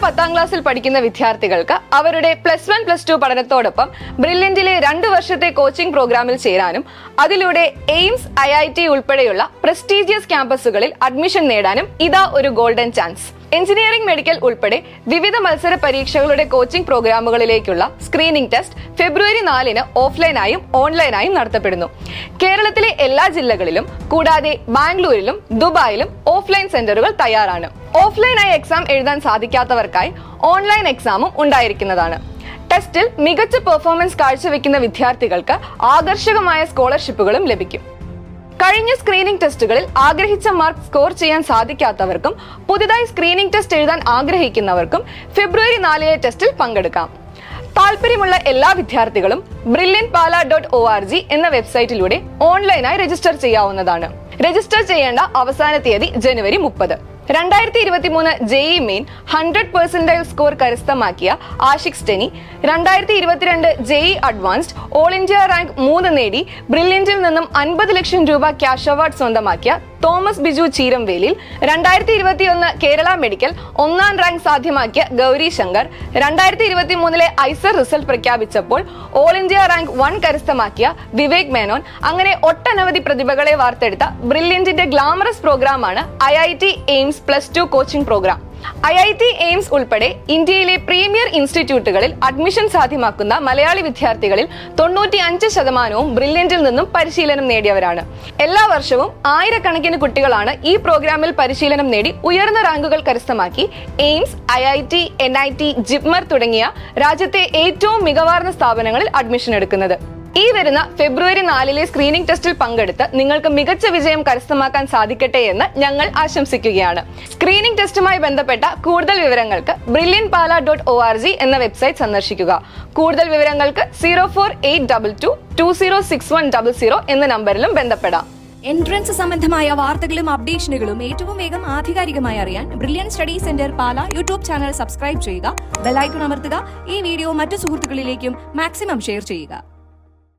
10ാം ക്ലാസ്സിൽ പഠിക്കുന്ന വിദ്യാർത്ഥികൾക്ക് അവരുടെ +1, +2 പഠനത്തോടൊപ്പം ബ്രില്യന്റിലെ 2 വർഷത്തെ കോച്ചിംഗ് പ്രോഗ്രാമിൽ ചേരാനും അതിലൂടെ എയിംസ്, IIT ഉൾപ്പെടെയുള്ള പ്രസ്റ്റീജിയസ് ക്യാമ്പസുകളിൽ അഡ്മിഷൻ നേടാനും ഇതാ ഒരു ഗോൾഡൻ ചാൻസ്. എഞ്ചിനീയറിംഗ്, മെഡിക്കൽ ഉൾപ്പെടെ വിവിധ മത്സര പരീക്ഷകളുടെ കോച്ചിംഗ് പ്രോഗ്രാമുകളിലേക്കുള്ള സ്ക്രീനിംഗ് ടെസ്റ്റ് ഫെബ്രുവരി 4-ന് ഓഫ്ലൈനായും ഓൺലൈനായും നടത്തപ്പെടുന്നു. കേരളത്തിലെ എല്ലാ ജില്ലകളിലും കൂടാതെ ബാംഗ്ലൂരിലും ദുബായിലും ഓഫ്ലൈൻ സെന്ററുകൾ തയ്യാറാണ്. ഓഫ്ലൈനായി എക്സാം എഴുതാൻ സാധിക്കാത്തവർക്കായി ഓൺലൈൻ എക്സാമും ഉണ്ടായിരിക്കുന്നതാണ്. ടെസ്റ്റിൽ മികച്ച പെർഫോമൻസ് കാഴ്ചവെക്കുന്ന വിദ്യാർത്ഥികൾക്ക് ആകർഷകമായ സ്കോളർഷിപ്പുകളും ലഭിക്കും. കഴിഞ്ഞ സ്ക്രീനിംഗ് ടെസ്റ്റുകളിൽ ആഗ്രഹിച്ച മാർക്ക് സ്കോർ ചെയ്യാൻ സാധിക്കാത്തവർക്കും പുതുതായി സ്ക്രീനിംഗ് ടെസ്റ്റ് എഴുതാൻ ആഗ്രഹിക്കുന്നവർക്കും ഫെബ്രുവരി 4-ലെ ടെസ്റ്റിൽ പങ്കെടുക്കാം. താല്പര്യമുള്ള എല്ലാ വിദ്യാർത്ഥികളും brilliantpala.org എന്ന വെബ്സൈറ്റിലൂടെ ഓൺലൈനായി രജിസ്റ്റർ ചെയ്യാവുന്നതാണ്. രജിസ്റ്റർ ചെയ്യേണ്ട അവസാന തീയതി ജനുവരി 30. 2023 JEE മെയിൻ 100% സ്കോർ കരസ്ഥമാക്കിയ Aashiq Steny, 2022 JEE advanced all India rank 3 നേടി ബ്രില്യന്റിൽ നിന്നും 50 ലക്ഷം രൂപ ക്യാഷ് അവാർഡ് സ്വന്തമാക്കിയ തോമസ് ബിജു ചീരംവേലിൽ, 2021 കേരള മെഡിക്കൽ 1ാം റാങ്ക് സാധ്യമാക്കിയ ഗൗരി ശങ്കർ, 2023 ഐസർ റിസൾട്ട് പ്രഖ്യാപിച്ചപ്പോൾ ഓൾ ഇന്ത്യ റാങ്ക് 1 കരസ്ഥമാക്കിയ വിവേക് മേനോൻ, അങ്ങനെ ഒട്ടനവധി പ്രതിഭകളെ വാർത്തെടുത്ത ബ്രില്യന്റിന്റെ ഗ്ലാമറസ് പ്രോഗ്രാമാണ് IIT AIIMS +2 coaching programme. IIT AIIMS ഉൾപ്പെടെ ഇന്ത്യയിലെ പ്രീമിയർ ഇൻസ്റ്റിറ്റ്യൂട്ടുകളിൽ അഡ്മിഷൻ സാധ്യമാക്കുന്ന മലയാളി വിദ്യാർത്ഥികളിൽ 95% ബ്രില്യന്റിൽ നിന്നും പരിശീലനം നേടിയവരാണ്. എല്ലാ വർഷവും ആയിരക്കണക്കിന് കുട്ടികളാണ് ഈ പ്രോഗ്രാമിൽ പരിശീലനം നേടി ഉയർന്ന റാങ്കുകൾ കരസ്ഥമാക്കി എയിംസ്, IIT, NIT, ജിപ്മർ തുടങ്ങിയ രാജ്യത്തെ ഏറ്റവും മികവാർന്ന സ്ഥാപനങ്ങളിൽ അഡ്മിഷൻ എടുക്കുന്നത്. ഈ വരുന്ന ഫെബ്രുവരി 4-ലെ സ്ക്രീനിംഗ് ടെസ്റ്റിൽ പങ്കെടുത്ത് നിങ്ങൾക്ക് മികച്ച വിജയം കരസ്ഥമാക്കാൻ സാധിക്കട്ടെ എന്ന് ഞങ്ങൾ ആശംസിക്കുകയാണ്. സ്ക്രീനിംഗ് ടെസ്റ്റുമായി ബന്ധപ്പെട്ട കൂടുതൽ വിവരങ്ങൾക്ക് brilliantpala.org എന്ന വെബ്സൈറ്റ് സന്ദർശിക്കുക. കൂടുതൽ വിവരങ്ങൾക്ക് 04822206100 എന്ന നമ്പറിലും ബന്ധപ്പെടാം. എൻട്രൻസ് സംബന്ധമായ വാർത്തകളും അപ്ഡേഷനുകളും ഏറ്റവും വേഗം ആധികാരികമായി അറിയാൻ ബ്രില്യന്റ് സ്റ്റഡി സെന്റർ പാല യൂട്യൂബ് ചാനൽ സബ്സ്ക്രൈബ് ചെയ്യുക, ബെൽ ഐക്കൺ അമർത്തുക. ഈ വീഡിയോ മറ്റു സുഹൃത്തുക്കളിലേക്കും മാക്സിമം ഷെയർ ചെയ്യുക.